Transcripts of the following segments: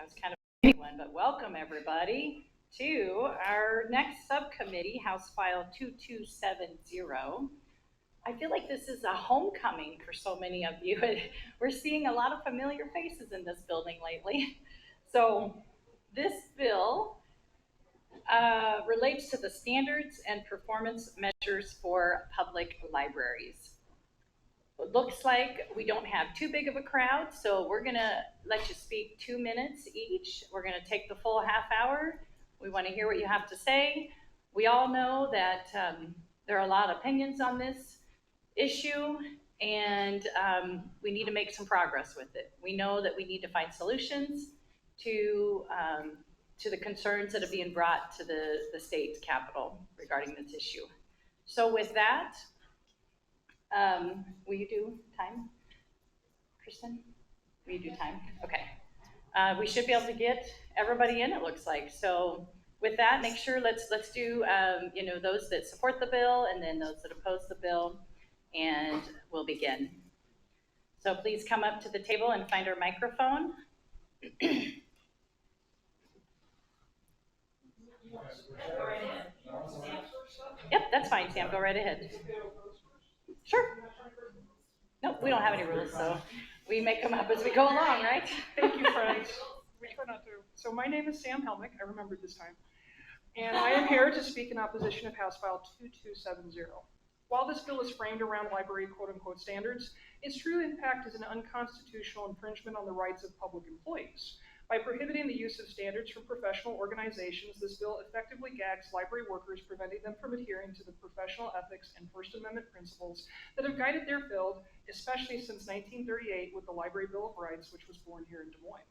was kind of a big one, but welcome everybody to our next subcommittee, House File 2270. I feel like this is a homecoming for so many of you. We're seeing a lot of familiar faces in this building lately. So this bill relates to the standards and performance measures for public libraries. It looks like we don't have too big of a crowd, so we're gonna let you speak 2 minutes each. We're gonna take the full half hour. We wanna hear what you have to say. We all know that there are a lot of opinions on this issue, and we need to make some progress with it. We know that we need to find solutions to the concerns that are being brought to the state capitol regarding this issue. So with that, will you do time, Kristen? Will you do time? Okay. We should be able to get everybody in, it looks like. So with that, make sure let's do those that support the bill and then those that oppose the bill, and we'll begin. So please come up to the table and find our microphone. Yep, that's fine, Sam. Go right ahead. Sure. Nope, we don't have any rules, so we make them up as we go along, right? Thank you, friends. We try not to. So my name is Sam Helmick. I remembered this time. And I am here to speak in opposition of House File 2270. While this bill is framed around library quote-unquote standards, its true impact is an unconstitutional infringement on the rights of public employees. By prohibiting the use of standards from professional organizations, this bill effectively gags library workers, preventing them from adhering to the professional ethics and First Amendment principles that have guided their field, especially since 1938 with the Library Bill of Rights, which was born here in Des Moines.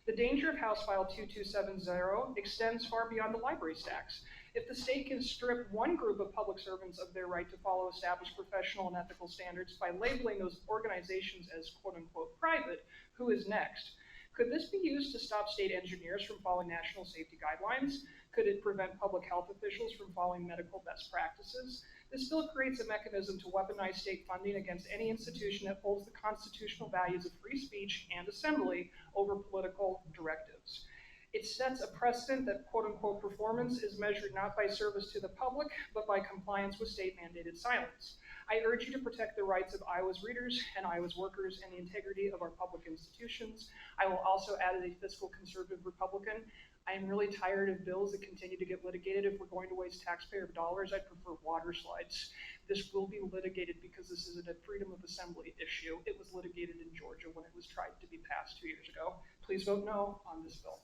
The danger of House File 2270 extends far beyond the library stacks. If the state can strip one group of public servants of their right to follow established professional and ethical standards by labeling those organizations as quote-unquote private, who is next? Could this be used to stop state engineers from following national safety guidelines? Could it prevent public health officials from following medical best practices? This bill creates a mechanism to weaponize state funding against any institution that holds the constitutional values of free speech and assembly over political directives. It sets a precedent that quote-unquote performance is measured not by service to the public, but by compliance with state-mandated silence. I urge you to protect the rights of Iowa's readers and Iowa's workers and the integrity of our public institutions. I will also add, as a fiscal conservative Republican, I am really tired of bills that continue to get litigated. If we're going to waste taxpayer dollars, I'd prefer water slides. This will be litigated because this is a freedom of assembly issue. It was litigated in Georgia when it was tried to be passed 2 years ago. Please vote no on this bill.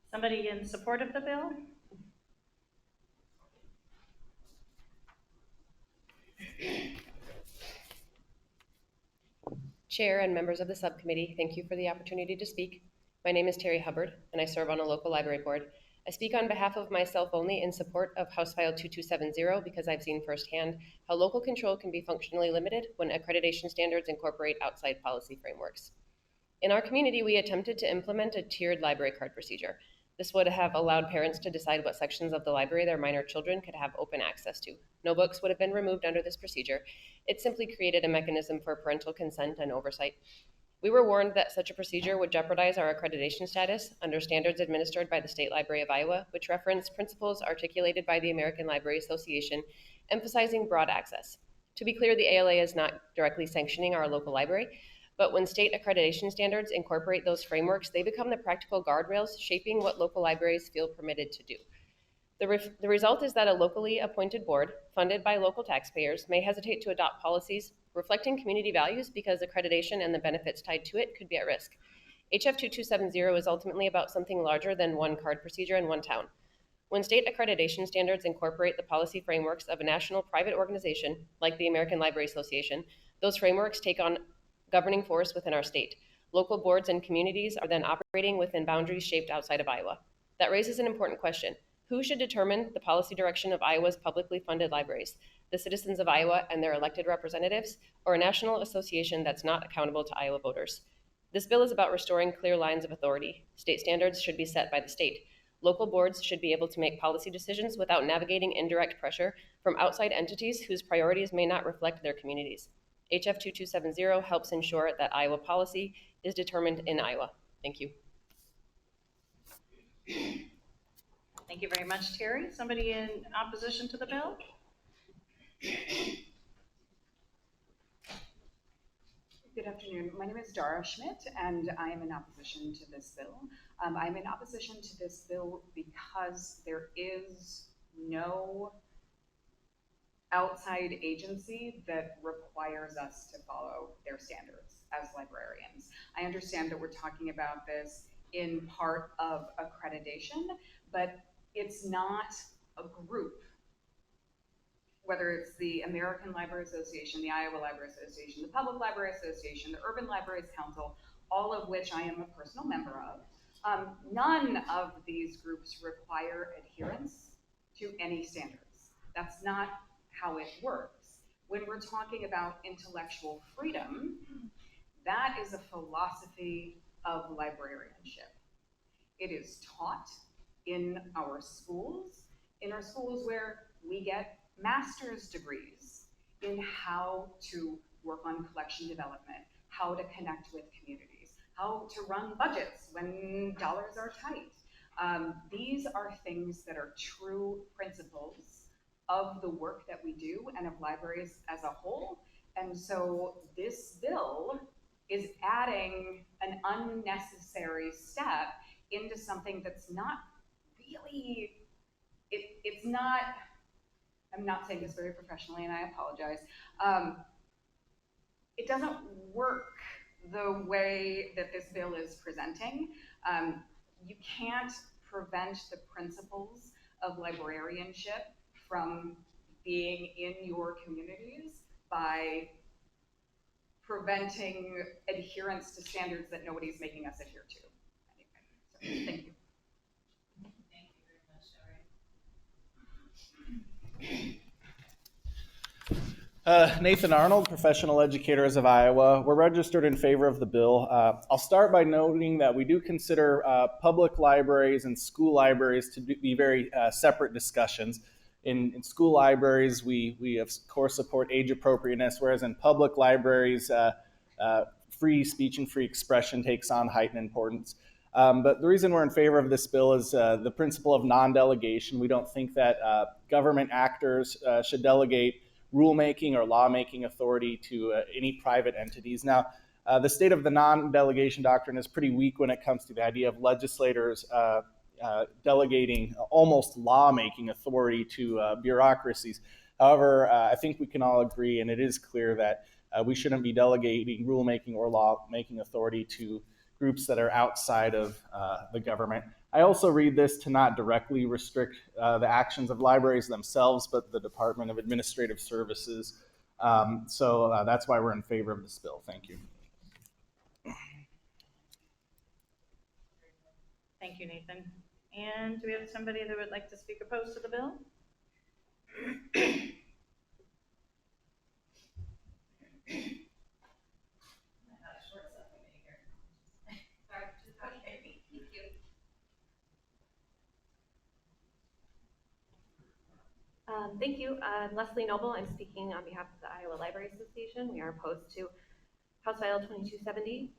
Somebody in support of the bill? Chair and members of the subcommittee, thank you for the opportunity to speak. My name is Terry Hubbard, and I serve on a local library board. I speak on behalf of myself only in support of House File 2270 because I've seen firsthand how local control can be functionally limited when accreditation standards incorporate outside policy frameworks. In our community, we attempted to implement a tiered library card procedure. This would have allowed parents to decide what sections of the library their minor children could have open access to. No books would have been removed under this procedure. It simply created a mechanism for parental consent and oversight. We were warned that such a procedure would jeopardize our accreditation status under standards administered by the State Library of Iowa, which reference principles articulated by the American Library Association, emphasizing broad access. To be clear, the ALA is not directly sanctioning our local library, but when state accreditation standards incorporate those frameworks, they become the practical guardrails shaping what local libraries feel permitted to do. The result is that a locally appointed board, funded by local taxpayers, may hesitate to adopt policies reflecting community values because accreditation and the benefits tied to it could be at risk. HF 2270 is ultimately about something larger than one card procedure in one town. When state accreditation standards incorporate the policy frameworks of a national private organization, like the American Library Association, those frameworks take on governing force within our state. Local boards and communities are then operating within boundaries shaped outside of Iowa. That raises an important question. Who should determine the policy direction of Iowa's publicly funded libraries? The citizens of Iowa and their elected representatives, or a national association that's not accountable to Iowa voters? This bill is about restoring clear lines of authority. State standards should be set by the state. Local boards should be able to make policy decisions without navigating indirect pressure from outside entities whose priorities may not reflect their communities. HF 2270 helps ensure that Iowa policy is determined in Iowa. Thank you. Thank you very much, Terry. Somebody in opposition to the bill? Good afternoon. My name is Dara Schmidt, and I am in opposition to this bill. I'm in opposition to this bill because there is no outside agency that requires us to follow their standards as librarians. I understand that we're talking about this in part of accreditation, but it's not a group. Whether it's the American Library Association, the Iowa Library Association, the Public Library Association, the Urban Libraries Council, all of which I am a personal member of, none of these groups require adherence to any standards. That's not how it works. When we're talking about intellectual freedom, that is a philosophy of librarianship. It is taught in our schools where we get master's degrees in how to work on collection development, how to connect with communities, how to run budgets when dollars are tight. These are things that are true principles of the work that we do and of libraries as a whole. And so this bill is adding an unnecessary step into something that's not really, it's not, I'm not saying this very professionally and I apologize. It doesn't work the way that this bill is presenting. You can't prevent the principles of librarianship from being in your communities by preventing adherence to standards that nobody's making us adhere to. Anyway, so thank you. Thank you very much, Terry. Nathan Arnold, Professional Educators of Iowa. We're registered in favor of the bill. I'll start by noting that we do consider public libraries and school libraries to be very separate discussions. In school libraries, we of course support age appropriateness, whereas in public libraries, free speech and free expression takes on heightened importance. But the reason we're in favor of this bill is the principle of non-delegation. We don't think that government actors should delegate rulemaking or lawmaking authority to any private entities. Now, the state of the non-delegation doctrine is pretty weak when it comes to the idea of legislators delegating almost lawmaking authority to bureaucracies. However, I think we can all agree, and it is clear that we shouldn't be delegating rulemaking or lawmaking authority to groups that are outside of the government. I also read this to not directly restrict the actions of libraries themselves, but the Department of Administrative Services. So that's why we're in favor of this bill. Thank you. Thank you, Nathan. And do we have somebody that would like to speak opposed to the bill? Thank you. I'm Leslie Noble. I'm speaking on behalf of the Iowa Library Association. We are opposed to House File 2270.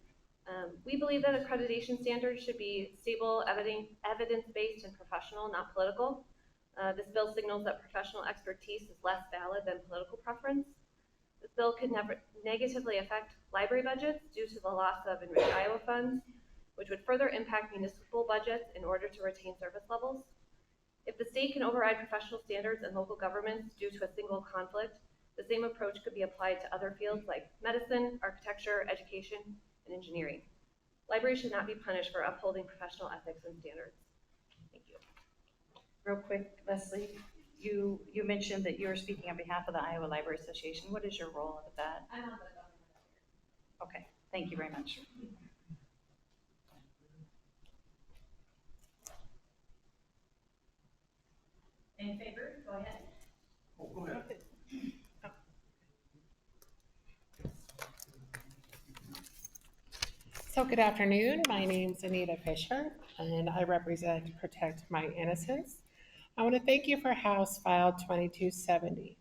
We believe that accreditation standards should be stable, evidence-based, and professional, not political. This bill signals that professional expertise is less valid than political preference. This bill could never negatively affect library budgets due to the loss of Enrich Iowa funds, which would further impact municipal budgets in order to retain service levels. If the state can override professional standards in local governments due to a single conflict, the same approach could be applied to other fields like medicine, architecture, education, and engineering. Libraries should not be punished for upholding professional ethics and standards. Thank you. Real quick, Leslie, you mentioned that you're speaking on behalf of the Iowa Library Association. What is your role with that? I'm on the government. Okay, thank you very much. In favor, go ahead. Oh, go ahead. So good afternoon. My name's Anita Fisher, and I represent Protect My Innocence. I want to thank you for House File 2270.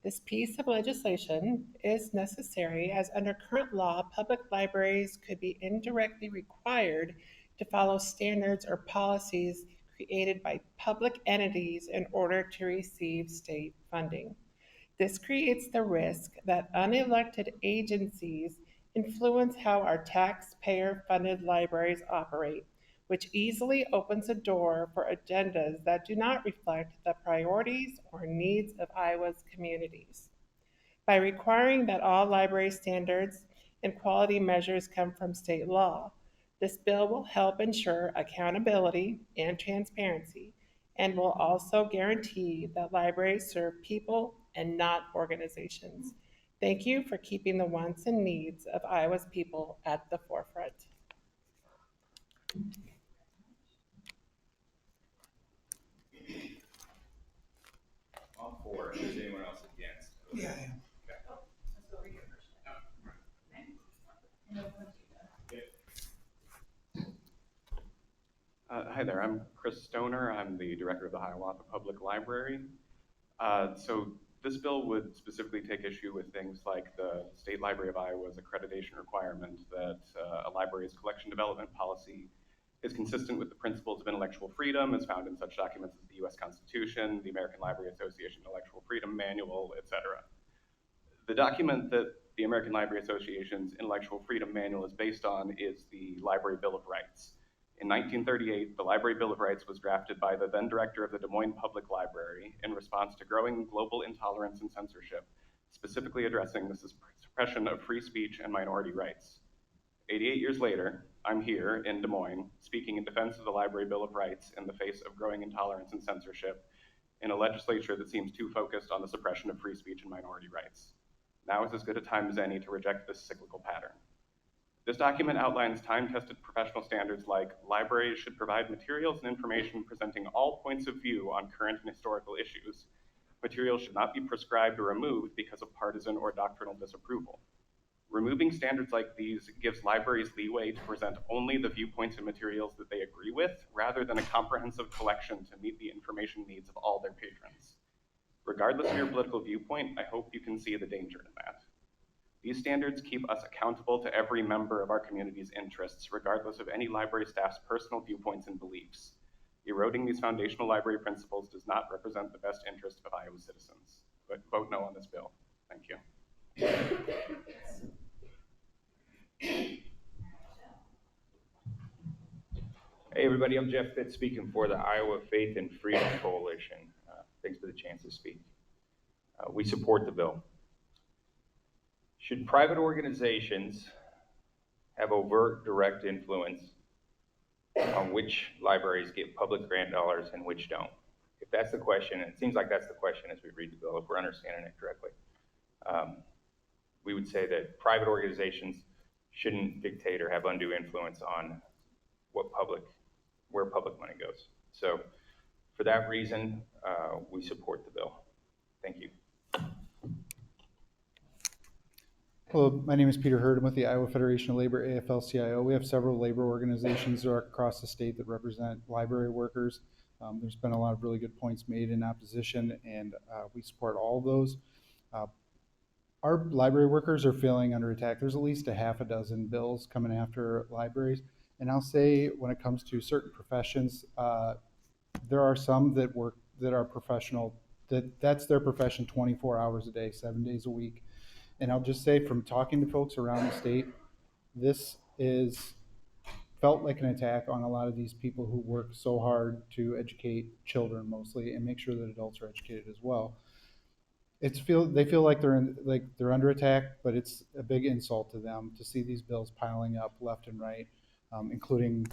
This piece of legislation is necessary as under current law, public libraries could be indirectly required to follow standards or policies created by public entities in order to receive state funding. This creates the risk that unelected agencies influence how our taxpayer-funded libraries operate, which easily opens a door for agendas that do not reflect the priorities or needs of Iowa's communities. By requiring that all library standards and quality measures come from state law, this bill will help ensure accountability and transparency and will also guarantee that libraries serve people and not organizations. Thank you for keeping the wants and needs of Iowa's people at the forefront. All for. Is anyone else against? Yeah. Hi there, I'm Chris Stoner. I'm the director of the Hiawatha Public Library. So this bill would specifically take issue with things like the State Library of Iowa's accreditation requirement that a library's collection development policy is consistent with the principles of intellectual freedom as found in such documents as the US Constitution, the American Library Association Intellectual Freedom Manual, etc. The document that the American Library Association's Intellectual Freedom Manual is based on is the Library Bill of Rights. In 1938, the Library Bill of Rights was drafted by the then director of the Des Moines Public Library in response to growing global intolerance and censorship, specifically addressing the suppression of free speech and minority rights. 88 years later, I'm here in Des Moines speaking in defense of the Library Bill of Rights in the face of growing intolerance and censorship in a legislature that seems too focused on the suppression of free speech and minority rights. Now is as good a time as any to reject this cyclical pattern. This document outlines time-tested professional standards like libraries should provide materials and information presenting all points of view on current and historical issues. Materials should not be prescribed or removed because of partisan or doctrinal disapproval. Removing standards like these gives libraries leeway to present only the viewpoints and materials that they agree with, rather than a comprehensive collection to meet the information needs of all their patrons. Regardless of your political viewpoint, I hope you can see the danger in that. These standards keep us accountable to every member of our community's interests, regardless of any library staff's personal viewpoints and beliefs. Eroding these foundational library principles does not represent the best interest of Iowa citizens. But vote no on this bill. Thank you. Hey everybody, I'm Jeff Fitz speaking for the Iowa Faith and Freedom Coalition. Thanks for the chance to speak. We support the bill. Should private organizations have overt direct influence on which libraries get public grant dollars and which don't? If that's the question, and it seems like that's the question as we read the bill, if we're understanding it correctly, we would say that private organizations shouldn't dictate or have undue influence on where public money goes. So for that reason, we support the bill. Thank you. Hello, my name is Peter Hurd. I'm with the Iowa Federation of Labor, AFL-CIO. We have several labor organizations across the state that represent library workers. There's been a lot of really good points made in opposition, and we support all of those. Our library workers are feeling under attack. There's at least a half a dozen bills coming after libraries. And I'll say when it comes to certain professions, there are some that are professional, that's their profession 24 hours a day, 7 days a week. And I'll just say from talking to folks around the state, this is felt like an attack on a lot of these people who work so hard to educate children mostly and make sure that adults are educated as well. They feel like they're under attack, but it's a big insult to them to see these bills piling up left and right, including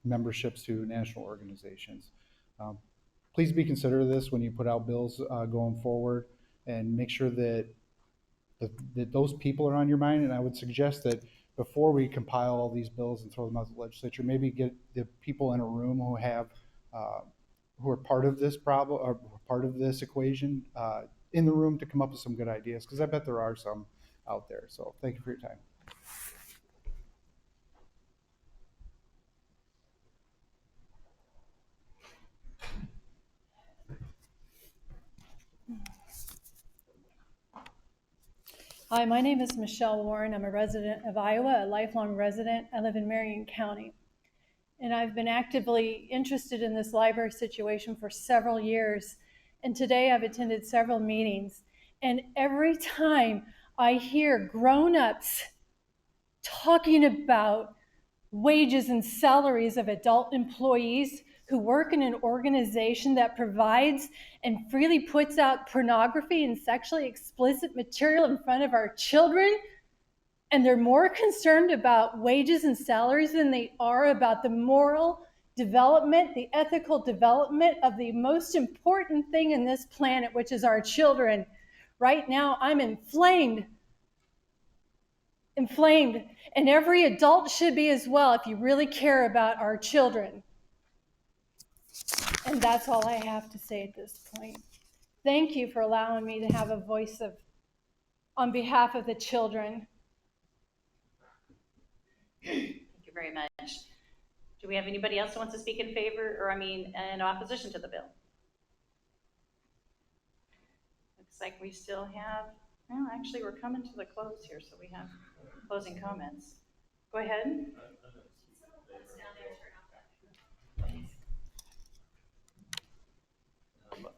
memberships to national organizations. Please be considerate of this when you put out bills going forward, and make sure that those people are on your mind. And I would suggest that before we compile all these bills and throw them out to the legislature, maybe get the people in a room who are part of this problem or part of this equation in the room to come up with some good ideas, because I bet there are some out there. So thank you for your time. Hi, my name is Michelle Warren. I'm a resident of Iowa, a lifelong resident. I live in Marion County. And I've been actively interested in this library situation for several years. And today I've attended several meetings. And every time I hear grown-ups talking about wages and salaries of adult employees who work in an organization that provides and freely puts out pornography and sexually explicit material in front of our children, and they're more concerned about wages and salaries than they are about the moral development, the ethical development of the most important thing in this planet, which is our children. Right now, I'm inflamed, and every adult should be as well if you really care about our children. And that's all I have to say at this point. Thank you for allowing me to have a voice on behalf of the children. Thank you very much. Do we have anybody else who wants to speak in favor, or in opposition to the bill? Looks like we still have, well, actually we're coming to the close here, so we have closing comments. Go ahead.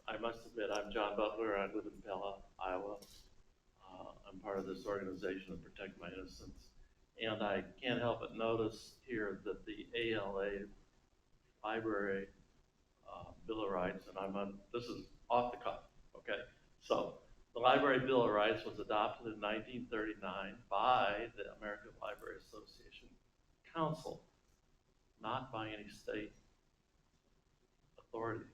I must admit, I'm John Butler. I live in Pella, Iowa. I'm part of this organization to protect my innocence. And I can't help but notice here that the ALA Library Bill of Rights, and this is off the cuff, okay? So the Library Bill of Rights was adopted in 1939 by the American Library Association Council, not by any state authority.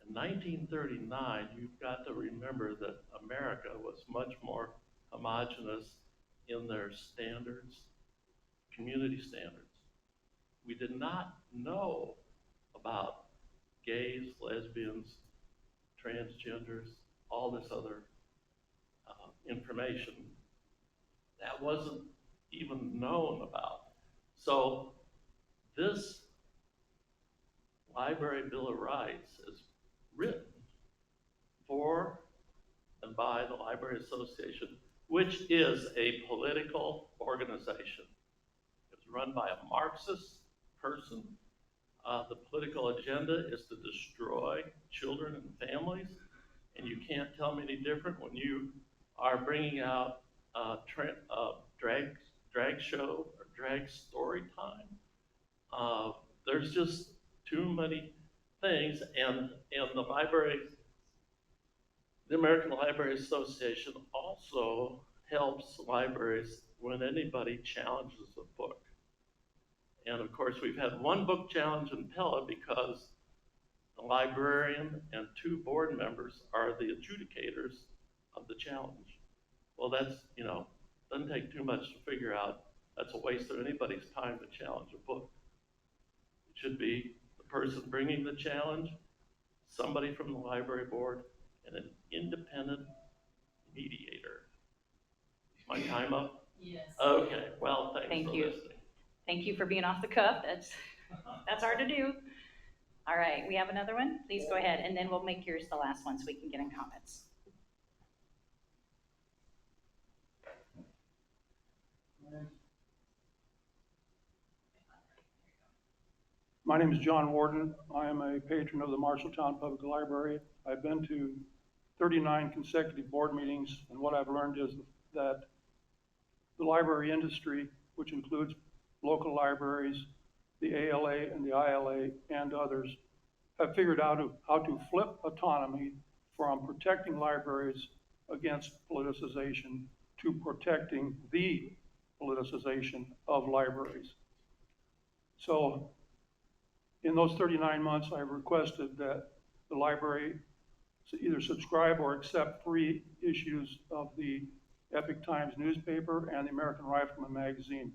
In 1939, you've got to remember that America was much more homogenous in their standards, community standards. We did not know about gays, lesbians, transgenders, all this other information that wasn't even known about. So this Library Bill of Rights is written for and by the Library Association, which is a political organization. It's run by a Marxist person. The political agenda is to destroy children and families, and you can't tell me any different when you are bringing out drag show or drag story time. There's just too many things, and the American Library Association also helps libraries when anybody challenges a book. And of course, we've had one book challenge in Pella because the librarian and 2 board members are the adjudicators of the challenge. Well, that's, doesn't take too much to figure out that's a waste of anybody's time to challenge a book. It should be the person bringing the challenge, somebody from the library board, and an independent mediator. Is my time up? Yes. Okay, well, thanks for you. listening. Thank you for being off the cuff. That's hard to do. All right, we have another one. Please go ahead, and then we'll make yours the last one so we can get in comments. My name is John Warden. I am a patron of the Marshalltown Public Library. I've been to 39 consecutive board meetings, and what I've learned is that the library industry, which includes local libraries, the ALA and the ILA and others, have figured out how to flip autonomy from protecting libraries against politicization to protecting the politicization of libraries. So in those 39 months, I've requested that the library either subscribe or accept free issues of the Epic Times newspaper and the American Rifleman magazine.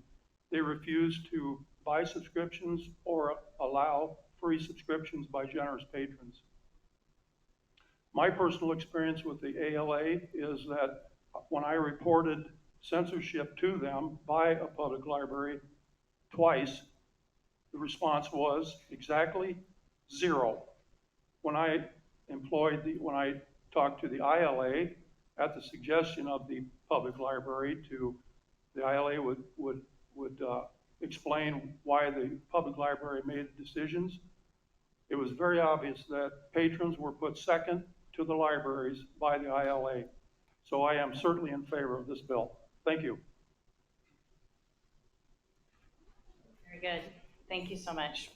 They refuse to buy subscriptions or allow free subscriptions by generous patrons. My personal experience with the ALA is that when I reported censorship to them by a public library twice, the response was exactly 0. When I talked to the ILA at the suggestion of the public library to, the ILA would explain why the public library made the decisions. It was very obvious that patrons were put second to the libraries by the ILA. So I am certainly in favor of this bill. Thank you. Very good. Thank you so much.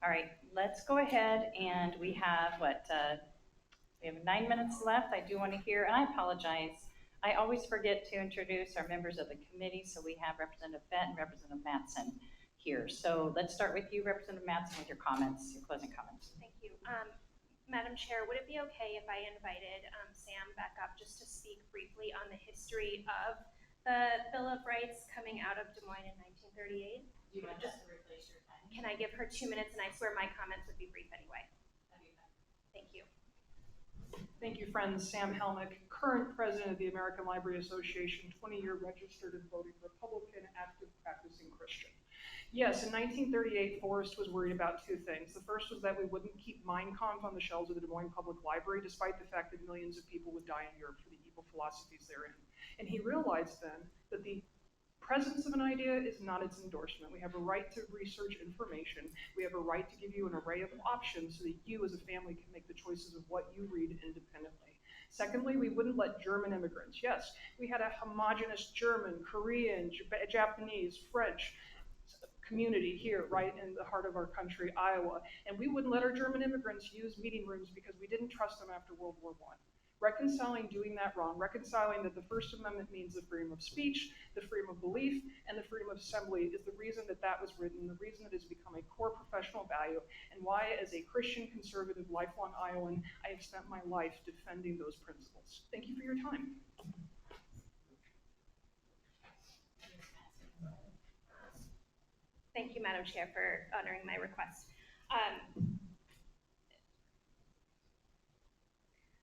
All right, let's go ahead, and we have we have 9 minutes left. I do want to hear, and I apologize, I always forget to introduce our members of the committee, so we have Representative Fett and Representative Mattson here. So let's start with you, Representative Mattson, with your comments, your closing comments. Thank you. Madam Chair, would it be okay if I invited Sam back up just to speak briefly on the history of the Bill of Rights coming out of Des Moines in 1938? You want just to replace your time? Can I give her 2 minutes, and I swear my comments would be brief anyway. Thank you. Thank you, friends. Sam Helmick, current president of the American Library Association, 20-year registered and voting Republican, active practicing Christian. Yes, in 1938, Forrest was worried about two things. The first was that we wouldn't keep Mein Kampf on the shelves of the Des Moines Public Library, despite the fact that millions of people would die in Europe for the evil philosophies therein. And he realized then that the presence of an idea is not its endorsement. We have a right to research information. We have a right to give you an array of options so that you as a family can make the choices of what you read independently. Secondly, we wouldn't let German immigrants. Yes, we had a homogenous German, Korean, Japanese, French community here right in the heart of our country, Iowa. And we wouldn't let our German immigrants use meeting rooms because we didn't trust them after World War I. Reconciling doing that wrong, reconciling that the First Amendment means the freedom of speech, the freedom of belief, and the freedom of assembly is the reason that that was written, the reason it has become a core professional value, and why, as a Christian, conservative, lifelong Iowan, I have spent my life defending those principles. Thank you for your time. Thank you, Madam Chair, for honoring my request.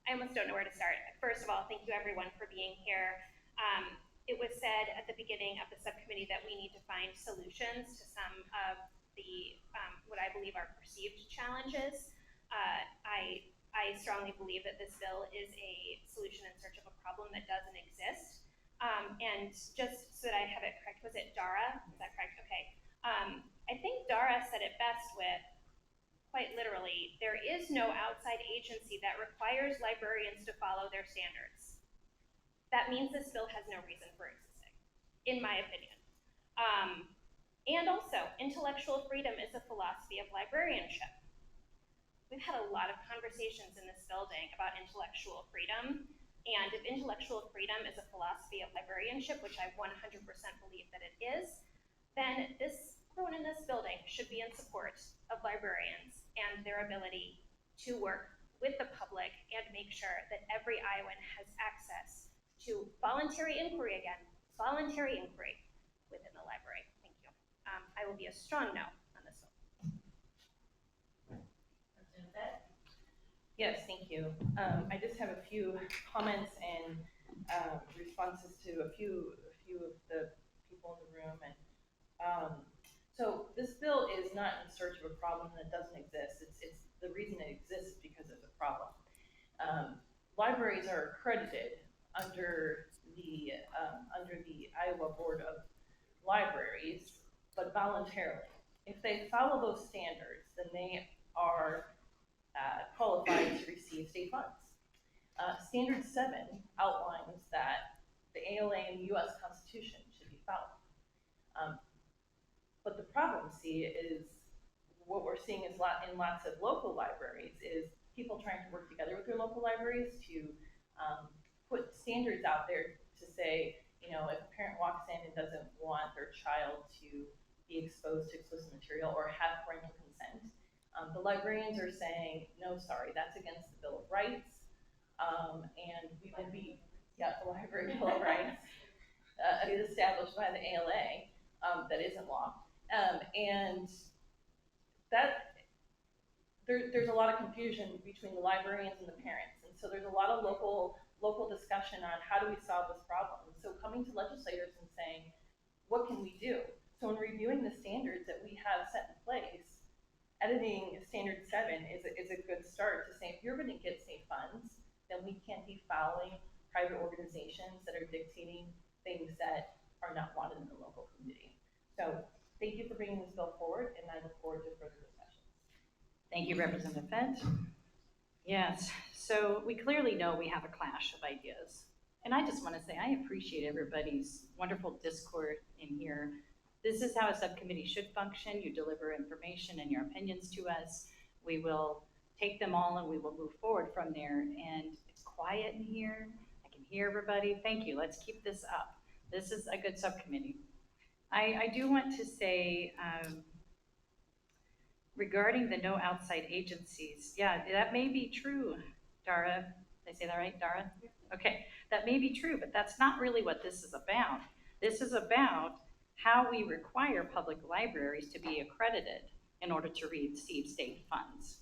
I almost don't know where to start. First of all, thank you everyone for being here. It was said at the beginning of the subcommittee that we need to find solutions to some of the, what I believe are perceived challenges. I strongly believe that this bill is a solution in search of a problem that doesn't exist. And just so that I have it correct, was it Dara? Is that correct? Okay. I think Dara said it best with, quite literally, there is no outside agency that requires librarians to follow their standards. That means this bill has no reason for existing, in my opinion. And also, intellectual freedom is a philosophy of librarianship. We've had a lot of conversations in this building about intellectual freedom, and if intellectual freedom is a philosophy of librarianship, which I 100% believe that it is, then everyone in this building should be in support of librarians and their ability to work with the public and make sure that every Iowan has access to voluntary inquiry within the library. Thank you. I will be a strong no on this one. Yes, thank you. I just have a few comments and responses to a few of the people in the room. And so this bill is not in search of a problem that doesn't exist. It's the reason it exists because of the problem. Libraries are accredited under the Iowa Board of Libraries, but voluntarily. If they follow those standards, then they are qualified to receive state funds. Standard 7 outlines that the ALA and the U.S. Constitution should be followed. But the problem, is what we're seeing is in lots of local libraries is people trying to work together with their local libraries to put standards out there to say, if a parent walks in and doesn't want their child to be exposed to explicit material or have parental consent, the librarians are saying, no, sorry, that's against the Bill of Rights, and we will be, the Library Bill of Rights is established by the ALA, that isn't law. And that there's a lot of confusion between the librarians and the parents, and so there's a lot of local discussion on how do we solve this problem. So coming to legislators and saying, what can we do? So in reviewing the standards that we have set in place, editing Standard 7 is a good start to say, if you're going to get state funds, following private organizations that are dictating things that are not wanted in the local community. So thank you for bringing this bill forward, and I look forward to further discussions. Thank you, Representative Fent. Yes, so we clearly know we have a clash of ideas. And I just want to say, I appreciate everybody's wonderful discord in here. This is how a subcommittee should function. You deliver information and your opinions to us. We will take them all and we will move forward from there. And it's quiet in here. I can hear everybody. Thank you. Let's keep this up. This is a good subcommittee. I do want to say, regarding the no outside agencies, yeah, that may be true, Dara. Did I say that right, Dara? Okay, that may be true, but that's not really what this is about. This is about how we require public libraries to be accredited in order to receive state funds.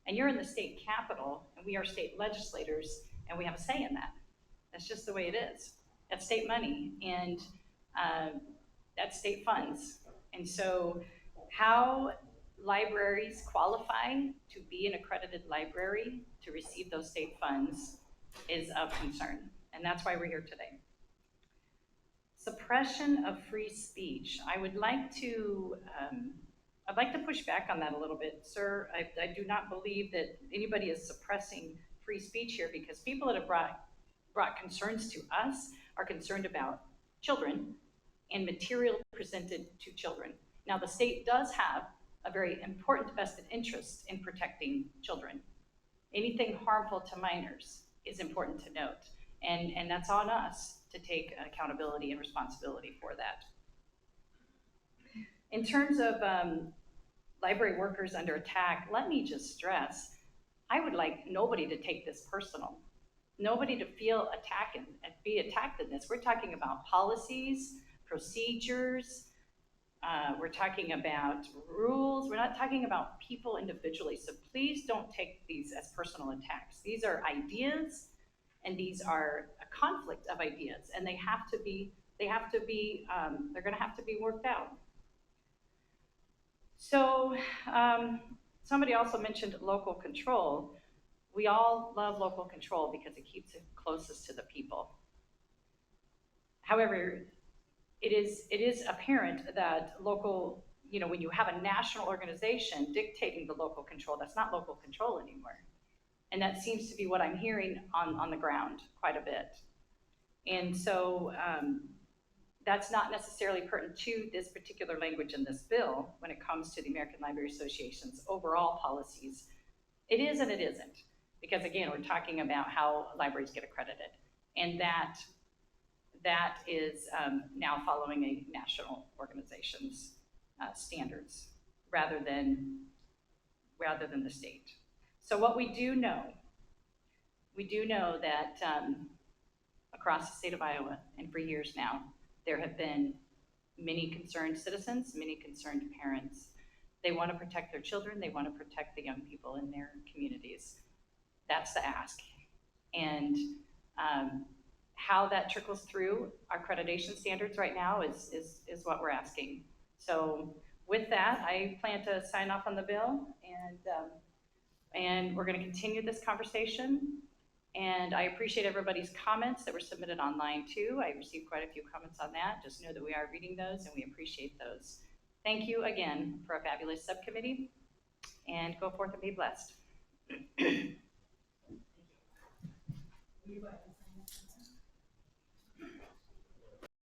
And you're in the state capitol, and we are state legislators, and we have a say in that. That's just the way it is. That's state money, and that's state funds. And so how libraries qualify to be an accredited library to receive those state funds is of concern, and that's why we're here today. Suppression of free speech. I would like to, I'd like to push back on that a little bit, sir. I do not believe that anybody is suppressing free speech here, because people that have brought concerns to us are concerned about children and material presented to children. Now, the state does have a very important vested interest in protecting children. Anything harmful to minors is important to note, and that's on us to take accountability and responsibility for that. In terms of library workers under attack, let me just stress, I would like nobody to take this personal. Nobody to feel attacked and be attacked in this. We're talking about policies, procedures, we're talking about rules. We're not talking about people individually. So please don't take these as personal attacks. These are ideas, and these are a conflict of ideas, and they're gonna have to be worked out. So somebody also mentioned local control. We all love local control because it keeps it closest to the people. However, it is apparent that local, when you have a national organization dictating the local control, that's not local control anymore. And that seems to be what I'm hearing on the ground quite a bit. And so that's not necessarily pertinent to this particular language in this bill when it comes to the American Library Association's overall policies. It is and it isn't, because again, we're talking about how libraries get accredited. And that is now following a national organization's standards rather than the state. So what we do know that across the state of Iowa, and for years now, there have been many concerned citizens, many concerned parents. They want to protect their children, they want to protect the young people in their communities. That's the ask. And how that trickles through our accreditation standards right now is what we're asking. So with that, I plan to sign off on the bill, and we're going to continue this conversation. And I appreciate everybody's comments that were submitted online too. I received quite a few comments on that. Just know that we are reading those and we appreciate those. Thank you again for a fabulous subcommittee, and go forth and be blessed.